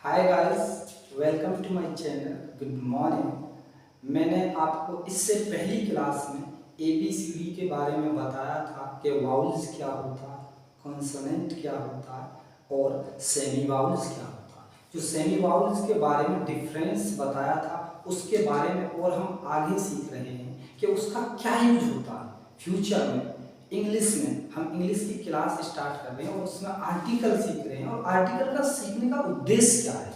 Hi guys, welcome to my channel. Good morning. मैंने आपको इससे पहली क्लास में ABCD के बारे में बताया था कि वाउल्स क्या होता है, कॉन्सोनेंट क्या होता है और सेमी वाउल्स क्या होता है। जो सेमी वाउल्स के बारे में डिफरेंस बताया था उसके बारे में और हम आगे सीख रहे हैं कि उसका क्या यूज होता है फ्यूचर में। इंग्लिश में हम इंग्लिश की क्लास स्टार्ट कर रहे हैं और उसमें आर्टिकल सीख रहे हैं और आर्टिकल का सीखने का उद्देश्य क्या है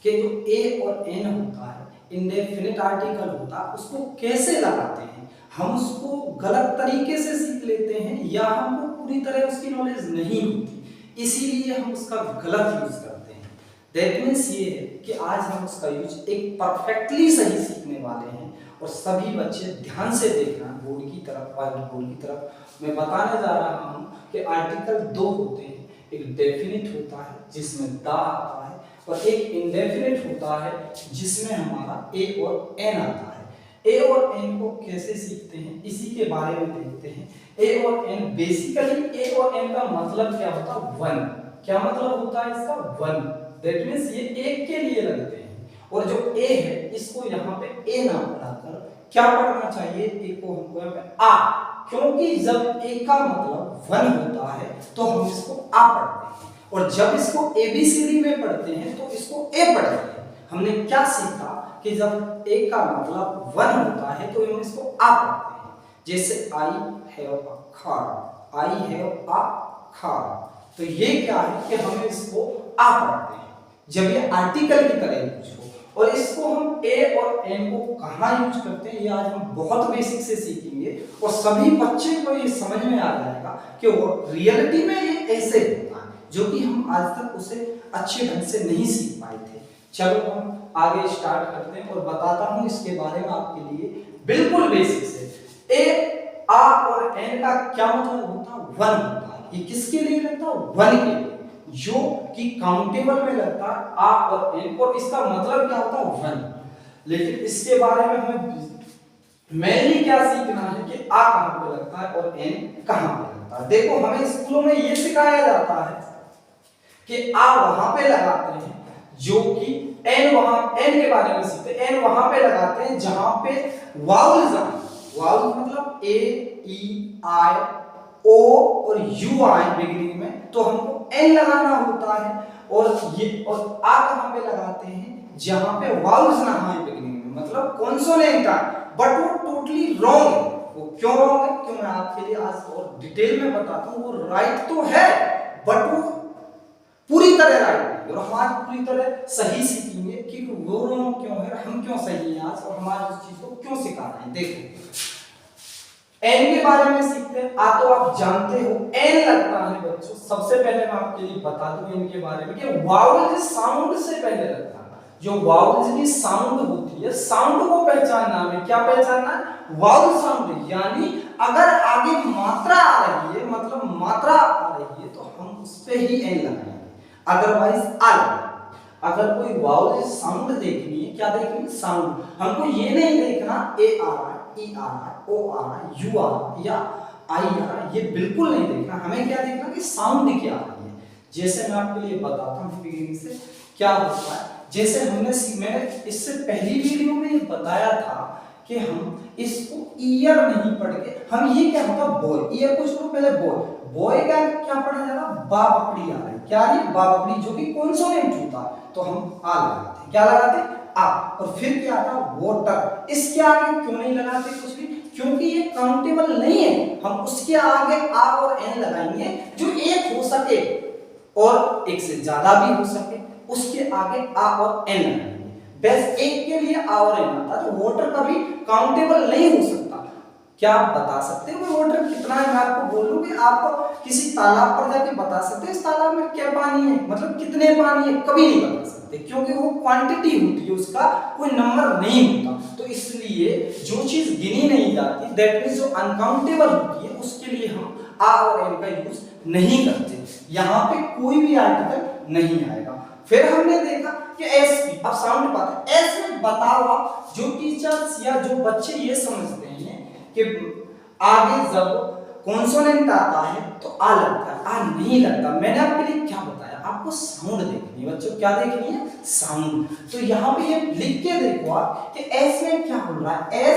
कि जो ए और एन होता है, इंडेफिनिट आर्टिकल होता है, उसको कैसे लगाते हैं। हम उसको गलत तरीके से सीख लेते हैं या हमको पूरी तरह उसकी नॉलेज नहीं होती, इसीलिए हम उसका गलत यूज करते हैं। दैट मीन्स ये है कि आज हम उसका यूज एक परफेक्टली सही सीखने वाले हैं और सभी बच्चे ध्यान से देखना बोर्ड की तरफ, व्हाइट बोर्ड की तरफ। मैं बताने जा रहा हूं कि आर्टिकल दो होते हैं, एक डेफिनिट होता है जिसमें द आता है और एक इंडेफिनिट होता है जिसमें हमारा ए और एन आता है। ए और एन को कैसे सीखते हैं इसी के बारे में देखते हैं। ए और एन, बेसिकली ए और एन का मतलब क्या होता है? वन। क्या मतलब होता है इसका? वन। दैट मींस ये एक के लिए लगते हैं और जो ए है इसको यहाँ पे ए ना पढ़ाकर क्या पढ़ना चाहिए? ए को हमको यहाँ पे आ, क्योंकि जब ए का मतलब वन होता है तो हम इसको आ पढ़ते हैं और जब इसको ABCD में पढ़ते हैं तो इसको ए पढ़ते हैं। हमने क्या सीखा कि जब ए का मतलब वन होता है तो हम इसको आ पढ़ते हैं। जैसे I have a car, I have a car, तो ये क्या है कि हम इसको आ पढ़ते हैं जब ये आर्टिकल की तरह यूज हो। और इसको हम ए और एन को कहाँ यूज करते हैं ये आज हम बहुत बेसिक से सीखेंगे और सभी बच्चे को ये समझ में आ जाएगा कि वो रियलिटी में ये ऐसे होता है, जो कि हम आज तक उसे अच्छे ढंग से नहीं सीख पाए थे। चलो हम आगे स्टार्ट करते हैं और बताता हूँ इसके बारे में आपके लिए बिल्कुल बेसिक से। ए, आ और एन का क्या मतलब होता है? वन होता है। ये किसके लिए लगता है? वन के लिए, जो कि काउंटेबल में लगता है आ और एन, और इसका मतलब क्या होता है? वन। लेकिन इसके बारे में हमें मेनली क्या सीखना है कि आ कहां पे लगता है और एन कहां पे लगता है। देखो हमें स्कूलों में ये सिखाया जाता है कि आ वहां पे लगाते हैं जो कि एन, वहां एन के बारे में सीखते हैं, एन वहां पे लगाते हैं जहां पे वाउल्स आए। वाउल्स मतलब ए, ई, आई, ओ और यू आए बिगिनिंग में, तो हमको एन लगाना होता है। और ये और आ कहां पे लगाते हैं? जहां पे वाउल्स ना आए बिगिनिंग में, मतलब कॉन्सोनेंट आए, बट वो टोटली रॉन्ग है। वो क्यों रॉन्ग है? क्यों मैं आपके लिए आज और डिटेल में बताता हूं। वो राइट तो है बट वो पूरी तरह राइट नहीं, और हम आज पूरी तरह सही सीखेंगे कि वो रॉन्ग क्यों है, हम क्यों सही हैं आज, और हमारे उस चीज को क्यों सिखा रहे हैं। देखो एन के बारे में सीखते हैं। आ तो आप जानते हो एन लगता है बच्चों। सबसे पहले मैं आपके लिए बता दूं एन के बारे में कि वाउल्स साउंड से पहले लगता है। जो वाउल्स की साउंड होती है, साउंड को पहचानना है। क्या पहचानना है? वाउल साउंड, यानी अगर आगे मात्रा आ रही है, मतलब मात्रा आ रही है, तो हम उस पे ही एन लगाएंगे, अदरवाइज आ लगाएंगे। अगर कोई वाउल साउंड देखनी है, क्या देखनी है? साउंड। हमको ये नहीं देखना ए आ रहा है, ई आ रहा है, ओ आ रहा है, यू आ रहा है या आई आ रहा है, ये बिल्कुल नहीं देखना। हमें क्या देखना कि साउंड क्या आ रही है। जैसे मैं आपके लिए बताता हूँ बिगिनिंग से क्या होता है। जैसे मैंने इससे पहली वीडियो में ये बताया था कि हम इसको ईयर नहीं पढ़ के, हम ये क्या होता बॉय, ईयर को छोड़ो, पहले बॉय। बॉय का क्या पढ़ा जाता? बा बकड़ी आ रहा है। क्या ये बा बकड़ी, जो कि कॉन्सोनेंट होता है, तो हम आ लगाते हैं। क्या लगाते हैं? आ। और फिर क्या आता? वाटर। इसके आगे क्यों नहीं लगाते कुछ भी? क्योंकि ये काउंटेबल नहीं है। हम उसके आगे आ और एन लगाएंगे जो एक हो सके और एक से ज्यादा भी हो सके, उसके आगे आ और एन लगाएंगे। बस एक के लिए आ और एन आता है, तो वाटर कभी काउंटेबल नहीं हो सकता। क्या आप बता सकते हो कि वाटर कितना है? मैं आपको बोलूं कि आप किसी तालाब पर जाके बता सकते हैं इस तालाब में क्या पानी है, मतलब कितने पानी है? कभी नहीं बता सकते, क्योंकि वो क्वांटिटी होती है, उसका कोई नंबर नहीं होता। तो इसलिए जो चीज गिनी नहीं जाती, दैट मींस जो अनकाउंटेबल होती है, उसके लिए हम आ और एन का यूज नहीं करते। यहाँ पे कोई भी आर्टिकल नहीं आएगा। फिर हमने देखा कि एस पी, अब साउंड पाते हैं। एस में बताओ आप, जो टीचर्स या जो बच्चे ये समझते हैं कि आगे जब कॉन्सोनेंट आता है तो आ लगता है, आ नहीं लगता। मैंने आपके लिए क्या बताया, आपको साउंड देखनी है बच्चों, क्या देखनी है, साउंड। तो यहाँ पे ये लिख के देखो आप कि एस में क्या बोल रहा है,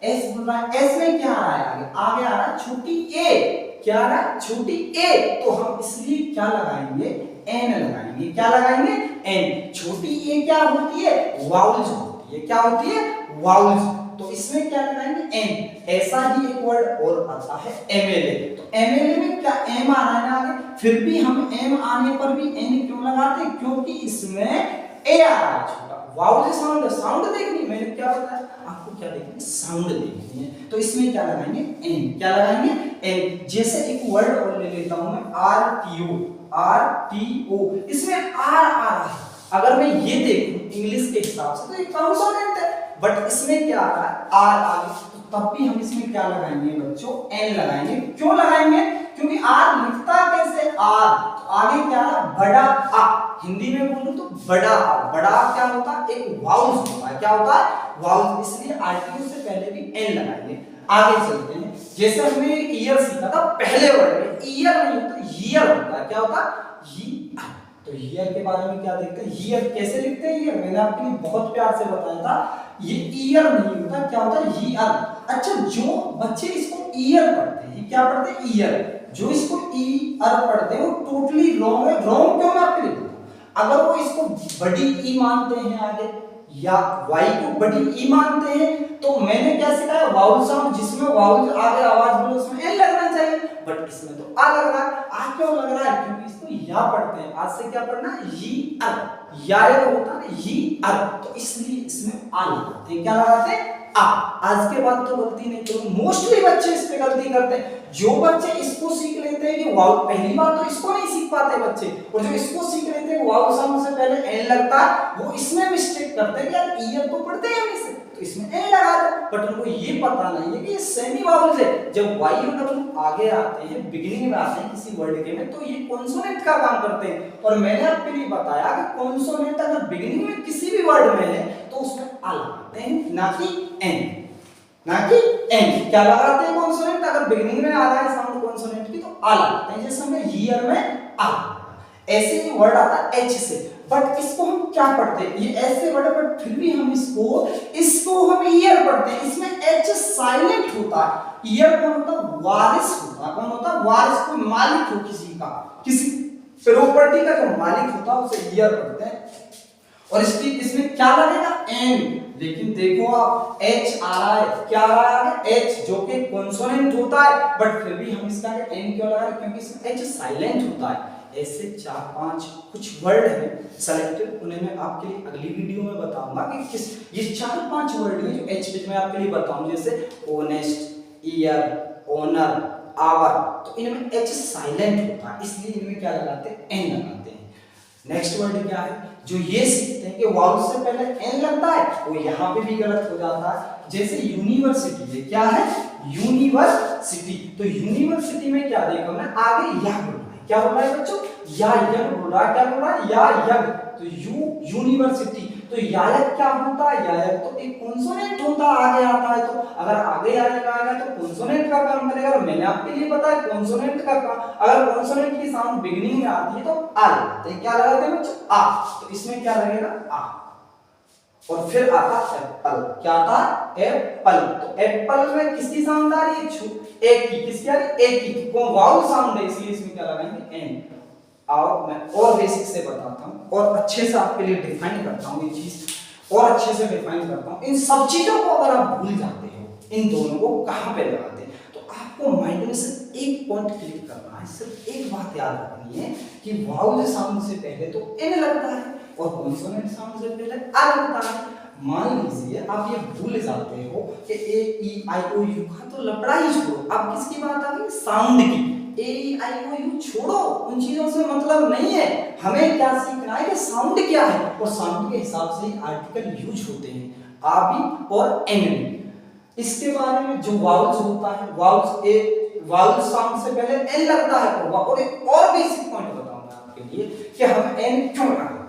एस बोल रहा है, एस में क्या आ रहा है, आगे आ रहा है छोटी ए, क्या आ रहा है, छोटी ए। तो हम इसलिए क्या लगाएंगे, एन लगाएंगे, क्या लगाएंगे, एन। छोटी ए क्या होती है, वाउल्स होती है, क्या होती है, वाउल्स। तो इसमें क्या लगाएंगे, एन। ऐसा ही एक वर्ड और आता है एमएलए। तो एमएलए में क्या एम आ रहा है ना आगे, फिर भी हम एम आने पर भी एन क्यों लगाते हैं, क्योंकि इसमें ए आ रहा है छोटा। वाउल साउंड, साउंड देखनी, मैंने क्या बताया आपको, क्या देखनी, साउंड देखनी है। तो इसमें क्या लगाएंगे, एन। क्या लगाएंगे, एन। जैसे एक वर्ड और ले लेता हूं मैं, आरटीओ, आरटीओ, इसमें आर आ रहा है। अगर मैं ये देखूं इंग्लिश के हिसाब से तो ये कॉन्सोनेंट है, बट इसमें क्या आ रहा है, आर आ गया, तो तब भी हम इसमें क्या लगाएंगे बच्चों, एन लगाएंगे। क्यों लगाएंगे, क्योंकि आर लिखता कैसे, आर, तो आगे क्या है, बड़ा आ। हिंदी में बोलूं तो बड़ा आ। बड़ा क्या होता है, एक वाउल्स होता है, क्या होता है, वाउल्स। इसलिए आरटीओ से पहले भी एन लगाएंगे। आगे चलते हैं, जैसे हमने ईयर सीखा था पहले वर्ड में, ईयर नहीं होता, ईयर होता है, क्या होता है, ईयर। तो ईयर के बारे में क्या देखते हैं, ईयर कैसे लिखते हैं, ईयर मैंने आपके लिए बहुत प्यार से बताया था, ये ईयर नहीं होता, क्या होता है, ईयर। अच्छा, जो बच्चे इसको ईयर पढ़ते हैं, क्या पढ़ते हैं, ईयर। जो इसको ईयर पढ़ते हैं वो टोटली रॉन्ग है। रॉन्ग क्यों, मैं आपके लिए बताऊं। अगर वो इसको बड़ी ई मानते हैं आगे, या वाई को बड़ी ई मानते हैं, तो मैंने क्या सिखाया, वाउल साउंड, जिसमें वाउल आगे आवाज बोलो उसमें एन लगना चाहिए, बट इसमें तो आ लग रहा है। आ क्यों लग रहा है, क्योंकि इसको या पढ़ते हैं, आज से क्या पढ़ना है, ई अर, या होता है ई अर, तो इसलिए इसमें आ लगाते हैं, क्या लगाते हैं, आ। आज के बाद तो गलती नहीं करो, मोस्टली बच्चे इस पे गलती करते हैं। जो बच्चे इसको सीख लेते हैं कि वाउ, पहली बार तो इसको नहीं सीख पाते बच्चे, और जो इसको सीख लेते हैं वाउ साउंड से पहले एन लगता है, वो इसमें मिस्टेक करते हैं कि यार ईयर तो पढ़ते हैं हम इसे, तो इसमें एन लगा दो, बट उनको ये पता नहीं है कि ये सेमी वाउल्स है। जब वाई और डब्ल्यू आगे आते हैं, बिगिनिंग में आते हैं किसी वर्ड के में, तो ये कॉन्सोनेंट का काम करते हैं। और मैंने आपके लिए बताया कि कॉन्सोनेंट अगर बिगिनिंग में किसी भी वर्ड में है तो उसमें आ लगाते हैं, ना कि एन, ना कि एन। क्या लगाते हैं, कॉन्सोनेंट अगर बिगिनिंग में आ रहा है साउंड कॉन्सोनेंट की तो आ लगाते हैं, जैसे हमें ईयर में आ। ऐसे ही वर्ड आता है एच से, बट इसको हम क्या पढ़ते हैं, ये ऐसे वर्ड है बट फिर भी हम इसको हम ईयर पढ़ते हैं। इसमें एच साइलेंट होता है। ईयर कौन होता है, वारिस होता है। कौन होता है, वारिस, कोई मालिक हो किसी का, किसी प्रॉपर्टी का जो मालिक होता है उसे ईयर पढ़ते हैं। और इसमें क्या लगेगा, एन। लेकिन देखो आप, एच आ रहा है, क्या आ रहा है, एच, जो कि कॉन्सोनेंट होता है, बट फिर भी हम इसका एन क्यों लगा रहे हैं, क्योंकि इसमें एच साइलेंट होता है। ऐसे 4-5 कुछ वर्ड हैं सेलेक्टेड, उन्हें मैं आपके लिए अगली वीडियो में बताऊंगा कि किस, ये 4-5 वर्ड हैं जो एच पे मैं आपके लिए बताऊं, जैसे ऑनेस्ट, ईयर, ऑनर, आवर। तो इनमें एच साइलेंट होता है, इसलिए इनमें क्या लगाते हैं, एन लगाते हैं। नेक्स्ट वर्ड क्या है, जो ये सीखते हैं कि वाउल से पहले एन लगता है, वो यहाँ पे भी गलत हो जाता है। जैसे यूनिवर्सिटी है, क्या है, यूनिवर्सिटी। तो यूनिवर्सिटी में क्या देखा हमने, आगे या बोल रहा है, क्या बोल रहा है बच्चों, या यग बोल रहा है, क्या बोल रहा है, या यग। तो यूनिवर्सिटी, तो यायक क्या होता है, यायक तो एक कॉन्सोनेंट होता है, आगे आता है, तो अगर आगे आएगा तो कॉन्सोनेंट का काम करेगा। और मैंने आपके लिए बताया कॉन्सोनेंट का काम, अगर कॉन्सोनेंट की साउंड बिगिनिंग में आती है तो आ लगाते हैं, क्या लगाते हैं बच्चों, आ। तो इसमें क्या लगेगा, आ। और फिर आता एप्पल, क्या आता है, एप्पल। तो एप्पल में किसकी साउंड आ रही है, एक की, किसकी आ रही है, एक की, कौन, वाउल साउंड है, इसलिए इसमें क्या लगाएंगे, एन। आओ मैं और बेसिक से बताता हूं और अच्छे से आपके लिए डिफाइन करता हूं, ये चीज और अच्छे से डिफाइन करता हूं। इन सब चीजों को अगर आप भूल जाते हो, इन दोनों को कहां पे लगाते हैं, तो आपको माइंड में सिर्फ एक पॉइंट क्लिक करना है, सिर्फ एक बात याद रखनी है कि वाउल साउंड से पहले तो एन लगता है और कॉन्सोनेंट साउंड से पहले आ लगता है। मान लीजिए आप ये भूल जाते हो कि ए ई आई ओ यू का, तो लफड़ा ही छोड़ो, अब किसकी बात आ गई, साउंड की। ए ई आई ओ यू छोड़ो, उन चीजों से मतलब नहीं है, हमें क्या सीखना है कि साउंड क्या है, और साउंड के हिसाब से ही आर्टिकल यूज होते हैं, आ भी और एन भी। इसके बारे में जो वाउल्स होता है, वाउल साउंड से पहले एन लगता है, और एक और बेसिक पॉइंट बताऊंगा आपके लिए कि हम एन क्यों लगाते हैं।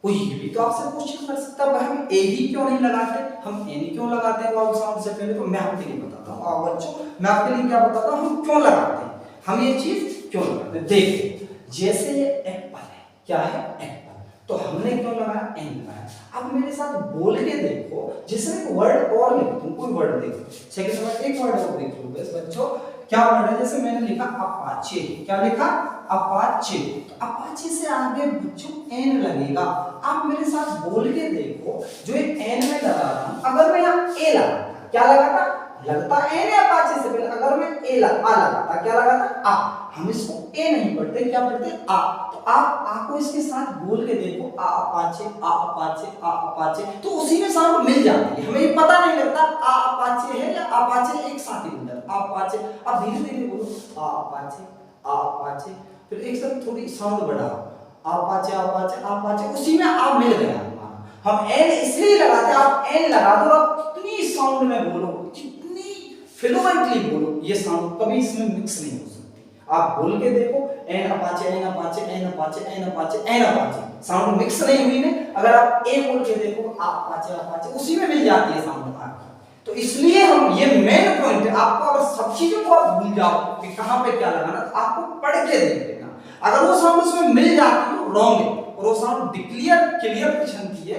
कोई ये भी तो आपसे क्वेश्चन कर सकता है, हम ए ही क्यों नहीं लगाते, हम एन क्यों लगाते हैं वाउल साउंड से पहले? तो मैं आपके लिए बताता हूँ। आओ बच्चों, मैं आपके लिए क्या बताता हूँ, हम क्यों लगाते हैं, हम ये चीज क्यों लगाते हैं। देखिए, जैसे ये एप्पल है, क्या है, एप्पल, तो हमने क्यों लगाया, एन लगाया। अब मेरे साथ बोल के देखो, जैसे एक वर्ड और लिख दूं, कोई वर्ड देखो, सेकंड वर्ड, एक वर्ड और देख लो बस बच्चों, क्या वर्ड है, जैसे मैंने लिखा अपाचे, क्या लिखा, अपाचे, तो अपाचे से आगे बच्चों एन लगेगा। आप मेरे साथ बोल के देखो, जो एक एन में लगा रहा हूं, अगर मैं यहाँ ए लगाता, क्या लगाता, लगता एन है अपाचे से पहले, अगर मैं ए लगाता, क्या लगाता, आ, हम इसको ए नहीं पढ़ते, क्या पढ़ते, आ, तो आप आ को इसके साथ बोल के देखो, आ अपाचे, आ अपाचे, आ अपाचे, तो उसी में साउंड मिल जाती है, हमें ये पता नहीं लगता आ अपाचे है या अपाचे एक साथ ही उधर, आ अपाचे। अब धीरे धीरे बोलो, आ अपाचे, आ अपाचे, फिर एक साथ थोड़ी साउंड बढ़ाओ, आ अपाचे, आ अपाचे, आ अपाचे, उसी में आ मिल गया हमारा। हम एन इसलिए लगाते हैं, आप एन लगा दो, आप कितनी साउंड में बोलो, कितनी फ्लुएंटली बोलो, ये साउंड कभी इसमें मिक्स नहीं हो सकती। आप बोल के देखो, an Apache, an Apache, an Apache, an Apache, an Apache, sound mix नहीं हुई ने। अगर आप ए बोल के देखो, आ अपाचे, अपाचे, उसी में मिल जाती है साउंड आपकी। तो इसलिए हम, ये मेन पॉइंट है, आपको अगर सब चीजों को आप भूल जाओ कि कहां पे क्या लगाना, तो आपको पढ़ के देख लेना, अगर वो साउंड उसमें मिल जाती है तो रॉन्ग है, और वो साउंड क्लियर पहचान है,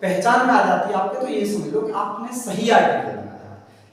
पहचान में आ जाती है आपके, तो ये समझ लो कि आपने सही आर्टिकल लगाया।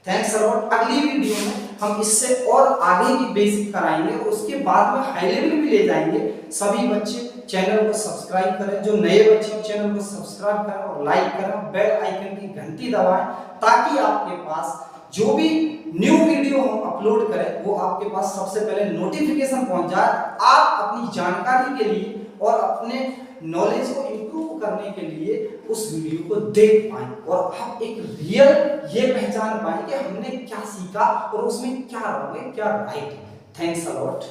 Thanks a lot. अगली वीडियो में हम इससे और आगे की बेसिक कराएंगे, और उसके बाद में हाई लेवल भी ले जाएंगे। सभी बच्चे चैनल को सब्सक्राइब करें, जो नए बच्चे चैनल को सब्सक्राइब करें और लाइक करें, बेल आइकन की घंटी दबाएं, ताकि आपके पास जो भी न्यू वीडियो हम अपलोड करें वो आपके पास सबसे पहले नोटिफिकेशन पहुंच जाए। आप अपनी जानकारी के लिए और अपने नॉलेज को इंप्रूव करने के लिए उस वीडियो को देख पाएं, और आप एक रियल ये पहचान पाएं कि हमने क्या सीखा और उसमें क्या रॉन्ग है, क्या राइट है। Thanks a lot.